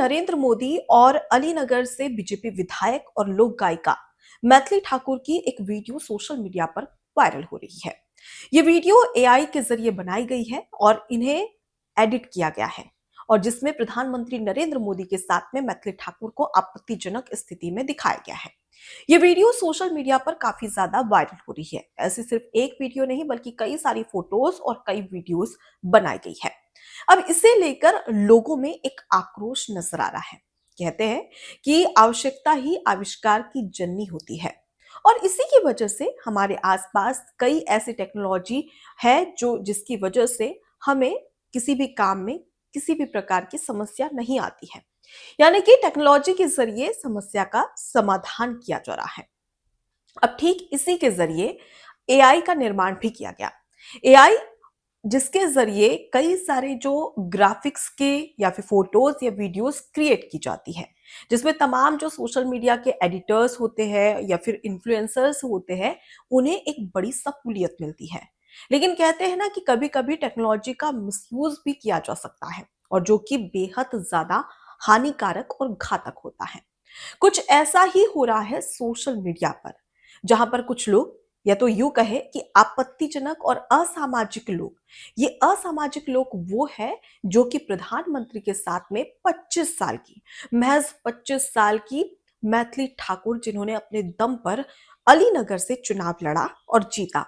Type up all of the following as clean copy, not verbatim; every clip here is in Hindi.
नरेंद्र मोदी और अलीनगर से बीजेपी विधायक और लोक गायिका मैथिली ठाकुर की एक वीडियो सोशल मीडिया पर वायरल हो रही है। ये वीडियो एआई के जरिए बनाई गई है और इन्हें एडिट किया गया है और जिसमें प्रधानमंत्री नरेंद्र मोदी के साथ में मैथिली ठाकुर को आपत्तिजनक स्थिति में दिखाया गया है। ये वीडियो सोशल मीडिया पर काफी ज्यादा वायरल हो रही है। ऐसी सिर्फ एक वीडियो नहीं बल्कि कई सारी फोटोज और कई वीडियोस बनाई गई है। अब इसे लेकर लोगों में एक आक्रोश नजर आ रहा है। कहते हैं कि आवश्यकता ही आविष्कार की जननी होती है और इसी की वजह से हमारे आसपास कई ऐसी टेक्नोलॉजी है जो जिसकी वजह से हमें किसी भी काम में किसी भी प्रकार की समस्या नहीं आती है। यानी कि टेक्नोलॉजी के जरिए समस्या का समाधान किया जा रहा है। अब ठीक इसी के जरिए एआई का निर्माण भी किया गया। एआई जिसके जरिए कई सारे जो ग्राफिक्स के या फिर फोटोज या वीडियोस क्रिएट की जाती है, जिसमें तमाम जो सोशल मीडिया के एडिटर्स होते हैं या फिर इन्फ्लुएंसर्स होते हैं, उन्हें एक बड़ी सहूलियत मिलती है। लेकिन कहते हैं ना कि कभी कभी टेक्नोलॉजी का मिसयूज भी किया जा सकता है और जो कि बेहद ज्यादा हानिकारक और घातक होता है। कुछ ऐसा ही हो रहा है सोशल मीडिया पर, जहां पर कुछ लोग या तो यूं कहे कि आपत्तिजनक और असामाजिक लोग, ये असामाजिक लोग वो है जो कि प्रधानमंत्री के साथ में 25 साल की, महज 25 साल की मैथिली ठाकुर, जिन्होंने अपने दम पर अलीनगर से चुनाव लड़ा और जीता,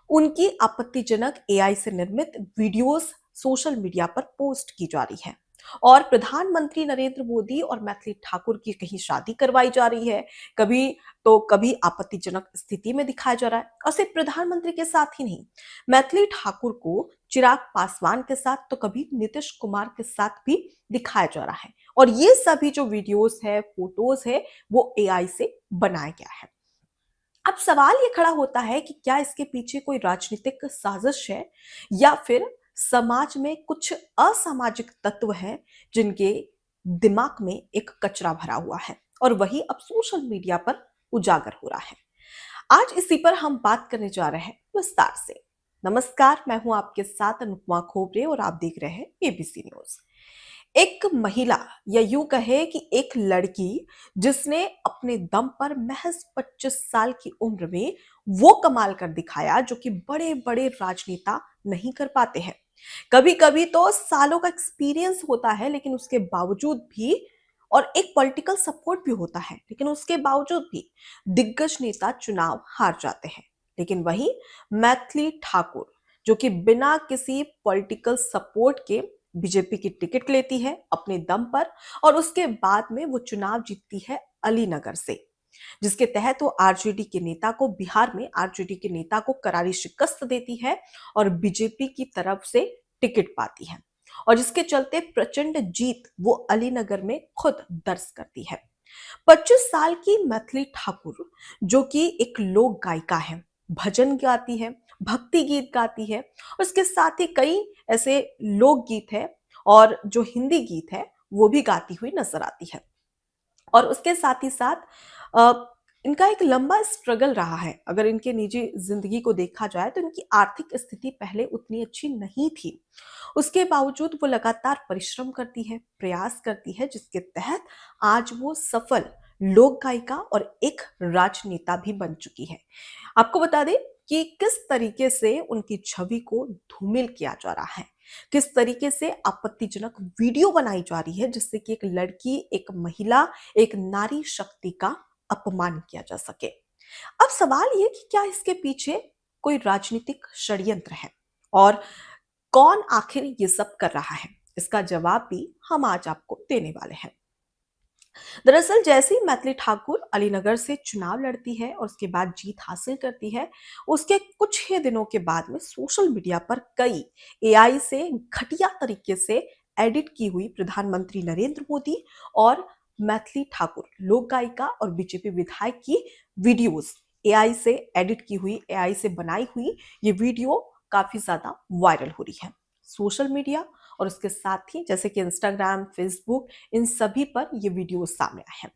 उनकी आपत्तिजनक एआई से निर्मित वीडियोस सोशल मीडिया पर पोस्ट की जा रही है। और प्रधानमंत्री नरेंद्र मोदी और मैथिली ठाकुर की कहीं शादी करवाई जा रही है, कभी तो कभी आपत्तिजनक स्थिति में दिखाया जा रहा है। और सिर्फ प्रधानमंत्री के साथ ही नहीं, मैथिली ठाकुर को चिराग पासवान के साथ तो कभी नीतीश कुमार के साथ भी दिखाया जा रहा है। और ये सभी जो वीडियोस है, फोटोज है, वो एआई से बनाया गया है। अब सवाल ये खड़ा होता है कि क्या इसके पीछे कोई राजनीतिक साजिश है या फिर समाज में कुछ असामाजिक तत्व हैं जिनके दिमाग में एक कचरा भरा हुआ है और वही अब सोशल मीडिया पर उजागर हो रहा है। आज इसी पर हम बात करने जा रहे हैं विस्तार से। नमस्कार, मैं हूं आपके साथ अनुपमा खोबरे और आप देख रहे हैं एबीसी न्यूज। एक महिला या यूं कहे कि एक लड़की जिसने अपने दम पर महज 25 साल की उम्र में वो कमाल कर दिखाया जो कि बड़े बड़े राजनेता नहीं कर पाते हैं। कभी कभी तो सालों का एक्सपीरियंस होता है लेकिन उसके बावजूद भी, और एक पॉलिटिकल सपोर्ट भी होता है लेकिन उसके बावजूद भी दिग्गज नेता चुनाव हार जाते हैं। लेकिन वहीं मैथिली ठाकुर, जो कि बिना किसी पॉलिटिकल सपोर्ट के बीजेपी की टिकट लेती है अपने दम पर और उसके बाद में वो चुनाव जीतती है अलीनगर से, जिसके तहत वो आरजेडी के नेता को, बिहार में आरजेडी के नेता को करारी शिकस्त देती है और बीजेपी की तरफ से टिकट पाती है और जिसके चलते प्रचंड जीत वो अलीनगर में खुद दर्ज करती है। 25 साल की मैथिली ठाकुर, जो कि एक लोक गायिका है, भजन गाती है, भक्ति गीत गाती है, उसके साथ ही कई ऐसे लोकगीत है और जो हिंदी गीत है वो भी गाती हुई नजर आती है। और उसके साथ ही साथ अ, इनका एक लंबा स्ट्रगल रहा है। अगर इनके निजी जिंदगी को देखा जाए तो इनकी आर्थिक स्थिति पहले उतनी अच्छी नहीं थी। उसके बावजूद वो लगातार परिश्रम करती है, प्रयास करती है, जिसके तहत आज वो सफल लोक गायिका और एक राजनेता भी बन चुकी है। आपको बता दें कि किस तरीके से उनकी छवि को धूमिल किया जा रहा है, किस तरीके से आपत्तिजनक वीडियो बनाई जा रही है जिससे कि एक लड़की, एक महिला, एक नारी शक्ति का अपमान किया जा सके। अब सवाल ये कि क्या इसके पीछे कोई राजनीतिक षड्यंत्र है और कौन आखिर ये सब कर रहा है? इसका जवाब भी हम आज आपको देने वाले हैं। दरअसल जैसे ही मैथिली ठाकुर अलीनगर से चुनाव लड़ती है और उसके बाद जीत हासिल करती है, उसके कुछ ही दिनों के बाद में सोशल मीडिया पर कई एआई से घटिया तरीके से एडिट की हुई प्रधानमंत्री नरेंद्र मोदी और मैथिली ठाकुर लोक गायिका और बीजेपी विधायक की वीडियोस, एआई से एडिट की हुई, एआई से बनाई हुई ये वीडियो काफी ज्यादा वायरल हो रही है सोशल मीडिया और उसके साथ ही जैसे कि इंस्टाग्राम, फेसबुक, इन सभी पर ये वीडियो सामने आए हैं।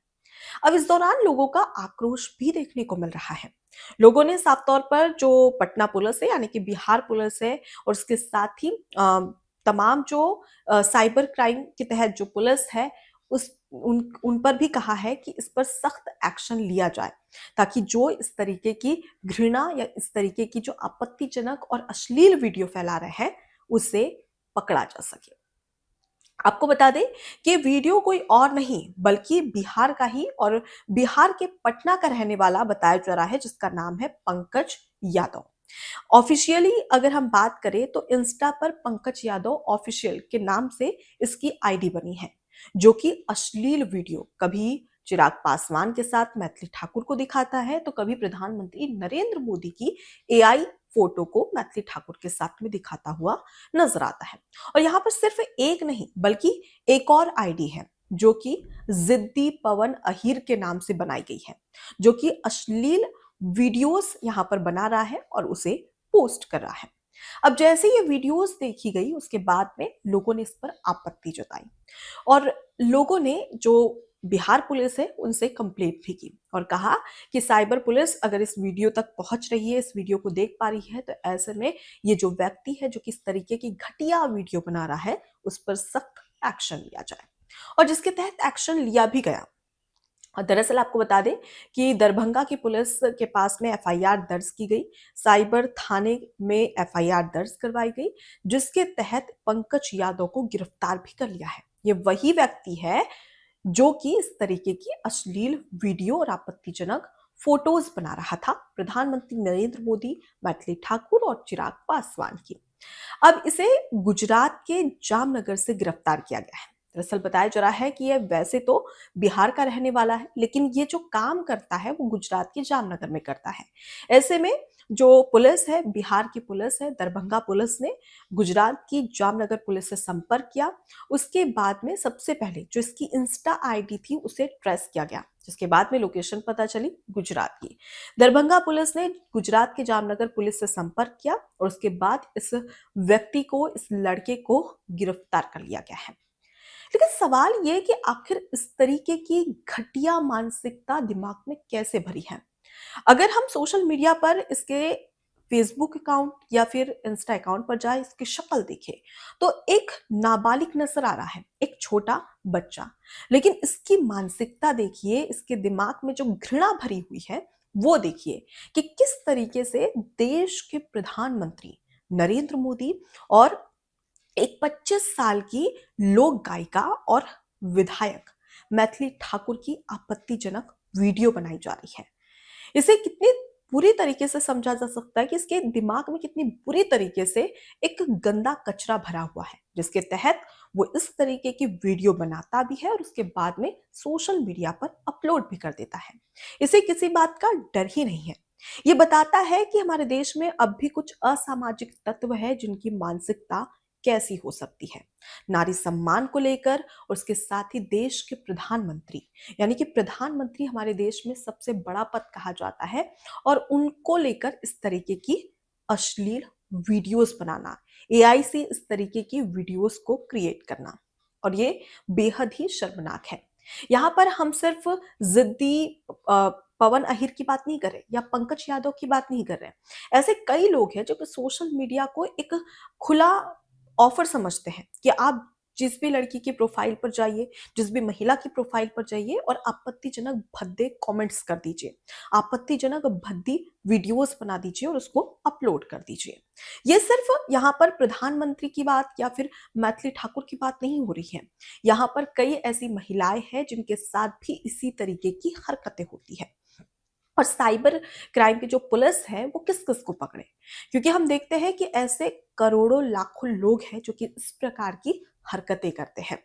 अब इस दौरान लोगों का आक्रोश भी देखने को मिल रहा है। लोगों ने साफ तौर पर जो पटना पुलिस है यानी कि बिहार पुलिस है और उसके साथ ही तमाम जो साइबर क्राइम के तहत जो पुलिस है उन पर भी कहा है कि इस पर सख्त एक्शन लिया जाए, ताकि जो इस तरीके की घृणा या इस तरीके की जो आपत्तिजनक और अश्लील वीडियो फैला रहे हैं उसे पकड़ा जा सके। आपको बता दें कि वीडियो कोई और नहीं बल्कि बिहार का ही और बिहार के पटना का रहने वाला बताया जा रहा है, जिसका नाम है पंकज यादव। ऑफिशियली अगर हम बात करें तो इंस्टा पर पंकज यादव ऑफिशियल के नाम से इसकी आईडी बनी है, जो कि अश्लील वीडियो कभी चिराग पासवान के साथ मैथिली ठाकुर को दिखाता है तो कभी प्रधानमंत्री नरेंद्र मोदी की एआई फोटो को मैथिली ठाकुर के साथ में दिखाता हुआ नजर आता है। और यहाँ पर सिर्फ एक नहीं बल्कि एक और आईडी है जो कि जिद्दी पवन अहीर के नाम से बनाई गई है, जो कि अश्लील वीडियोस यहाँ पर बना रहा है और उसे पोस्ट कर रहा है। अब जैसे ये वीडियोस देखी गई उसके बाद में लोगों ने इस पर आपत्ति जताई और लोगों ने जो बिहार पुलिस है उनसे कंप्लेंट भी की और कहा कि साइबर पुलिस अगर इस वीडियो तक पहुंच रही है, इस वीडियो को देख पा रही है, तो ऐसे में ये जो व्यक्ति है जो किस तरीके की घटिया वीडियो बना रहा है उस पर सख्त एक्शन लिया जाए। और जिसके तहत एक्शन लिया भी गया। और दरअसल आपको बता दें कि दरभंगा की पुलिस के पास में एफआईआर दर्ज की गई, साइबर थाने में एफआईआर दर्ज करवाई गई, जिसके तहत पंकज यादव को गिरफ्तार भी कर लिया है। ये वही व्यक्ति है जो कि इस तरीके की अश्लील वीडियो और आपत्तिजनक फोटोज बना रहा था प्रधानमंत्री नरेंद्र मोदी, मैथिली ठाकुर और चिराग पासवान की। अब इसे गुजरात के जामनगर से गिरफ्तार किया गया है। दरअसल बताया जा रहा है कि यह वैसे तो बिहार का रहने वाला है, लेकिन ये जो काम करता है वो गुजरात के जामनगर में करता है। ऐसे में जो पुलिस है, बिहार की पुलिस है, दरभंगा पुलिस ने गुजरात की जामनगर पुलिस से संपर्क किया। उसके बाद में सबसे पहले जो इसकी इंस्टा आईडी थी उसे ट्रेस किया गया, जिसके बाद में लोकेशन पता चली गुजरात की। दरभंगा पुलिस ने गुजरात के जामनगर पुलिस से संपर्क किया और उसके बाद इस व्यक्ति को, इस लड़के को गिरफ्तार कर लिया गया है। लेकिन सवाल ये है कि आखिर इस तरीके की घटिया मानसिकता दिमाग में कैसे भरी है। अगर हम सोशल मीडिया पर इसके फेसबुक अकाउंट या फिर इंस्टा अकाउंट पर जाए, इसकी शक्ल देखे तो एक नाबालिग नजर आ रहा है, एक छोटा बच्चा। लेकिन इसकी मानसिकता देखिए, इसके दिमाग में जो घृणा भरी हुई है वो देखिए कि किस तरीके से देश के प्रधानमंत्री नरेंद्र मोदी और एक 25 साल की लोक गायिका और विधायक मैथिली ठाकुर की आपत्तिजनक वीडियो बनाई जा रही है। इसे कितनी बुरी तरीके से समझा जा सकता है कि इसके दिमाग में कितनी बुरी तरीके से एक गंदा कचरा भरा हुआ है, जिसके तहत वो इस तरीके की वीडियो बनाता भी है और उसके बाद में सोशल मीडिया पर अपलोड भी कर देता है। इसे किसी बात का डर ही नहीं है। ये बताता है कि हमारे देश में अब भी कुछ असामाजिक तत्व है जिनकी मानसिकता कैसी हो सकती है। नारी सम्मान को लेकर और उसके साथ ही देश के प्रधानमंत्री, यानी कि प्रधानमंत्री हमारे देश में सबसे बड़ा पद कहा जाता है, और उनको लेकर इस तरीके की अश्लील वीडियोस बनाना, एआई से इस तरीके की वीडियोस को क्रिएट करना, और ये बेहद ही शर्मनाक है। यहाँ पर हम सिर्फ जिद्दी पवन अहिर की बात नहीं कर रहे या पंकज यादव की बात नहीं कर रहे। ऐसे कई लोग हैं जो कि सोशल मीडिया को एक खुला ऑफर समझते हैं कि आप जिस भी लड़की की प्रोफाइल पर जाइए, जिस भी महिला की प्रोफाइल पर जाइए और आपत्तिजनक भद्दे कमेंट्स कर दीजिए, आपत्तिजनक भद्दी वीडियोस बना दीजिए और उसको अपलोड कर दीजिए। ये सिर्फ यहाँ पर प्रधानमंत्री की बात या फिर मैथिली ठाकुर की बात नहीं हो रही है। यहाँ पर कई ऐसी महिलाएं हैं जिनके साथ भी इसी तरीके की हरकतें होती है। और साइबर क्राइम की जो पुलिस है वो किस किस को पकड़े, क्योंकि हम देखते हैं कि ऐसे करोड़ों लाखों लोग हैं जो कि इस प्रकार की हरकतें करते हैं,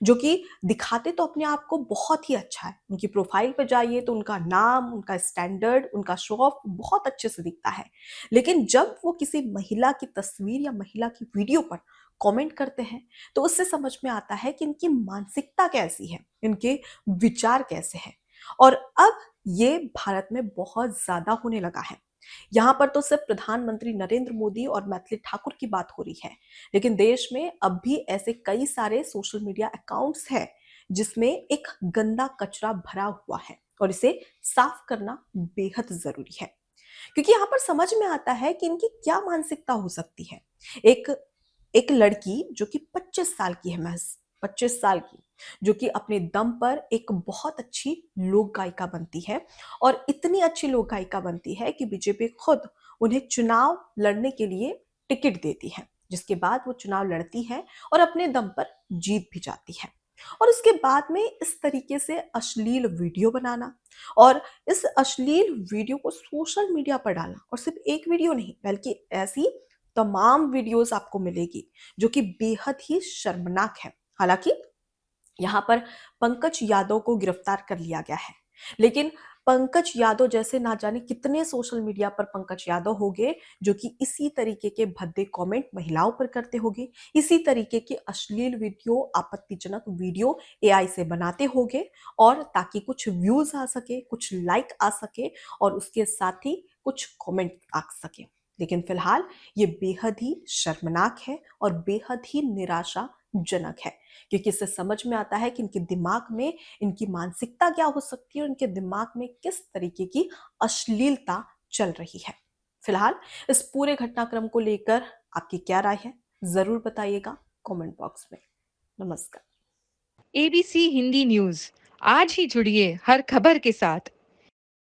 जो कि दिखाते तो अपने आप को बहुत ही अच्छा है। उनकी प्रोफाइल पर जाइए तो उनका नाम, उनका स्टैंडर्ड, उनका शो ऑफ बहुत अच्छे से दिखता है, लेकिन जब वो किसी महिला की तस्वीर या महिला की वीडियो पर कमेंट करते हैं तो उससे समझ में आता है कि इनकी मानसिकता कैसी है, इनके विचार कैसे हैं। और अब ये भारत में बहुत ज्यादा होने लगा है। यहाँ पर तो सिर्फ प्रधानमंत्री नरेंद्र मोदी और मैथिली ठाकुर की बात हो रही है, लेकिन देश में अब भी ऐसे कई सारे सोशल मीडिया अकाउंट्स हैं जिसमें एक गंदा कचरा भरा हुआ है और इसे साफ करना बेहद जरूरी है, क्योंकि यहाँ पर समझ में आता है कि इनकी क्या मानसिकता हो सकती है। एक एक लड़की जो कि 25 साल की है, महज 25 साल की, जो कि अपने दम पर एक बहुत अच्छी लोक गायिका बनती है और इतनी अच्छी लोक गायिका बनती है कि बीजेपी खुद उन्हें चुनाव लड़ने के लिए टिकट देती है, जिसके बाद वो चुनाव लड़ती है और अपने दम पर जीत भी जाती है। और उसके बाद में इस तरीके से अश्लील वीडियो बनाना और इस अश्लील वीडियो को सोशल मीडिया पर डालना, और सिर्फ एक वीडियो नहीं बल्कि ऐसी तमाम वीडियोस आपको मिलेगी जो कि बेहद ही शर्मनाक है। हालांकि यहाँ पर पंकज यादव को गिरफ्तार कर लिया गया है, लेकिन पंकज यादव जैसे ना जाने कितने सोशल मीडिया पर पंकज यादव होंगे जो कि इसी तरीके के भद्दे कमेंट महिलाओं पर करते होंगे, इसी तरीके के अश्लील वीडियो, आपत्तिजनक वीडियो एआई से बनाते होंगे, और ताकि कुछ व्यूज आ सके, कुछ लाइक आ सके और उसके साथ ही कुछ कमेंट आ सके। लेकिन फिलहाल ये बेहद ही शर्मनाक है और बेहद ही निराशाजनक है, क्योंकि इससे समझ में आता है कि इनके दिमाग में इनकी मानसिकता क्या हो सकती है और इनके दिमाग में किस तरीके की अश्लीलता चल रही है। फिलहाल इस पूरे घटनाक्रम को लेकर आपकी क्या राय है, जरूर बताइएगा कमेंट बॉक्स में। नमस्कार। एबीसी हिंदी न्यूज आज ही जुड़िए हर खबर के साथ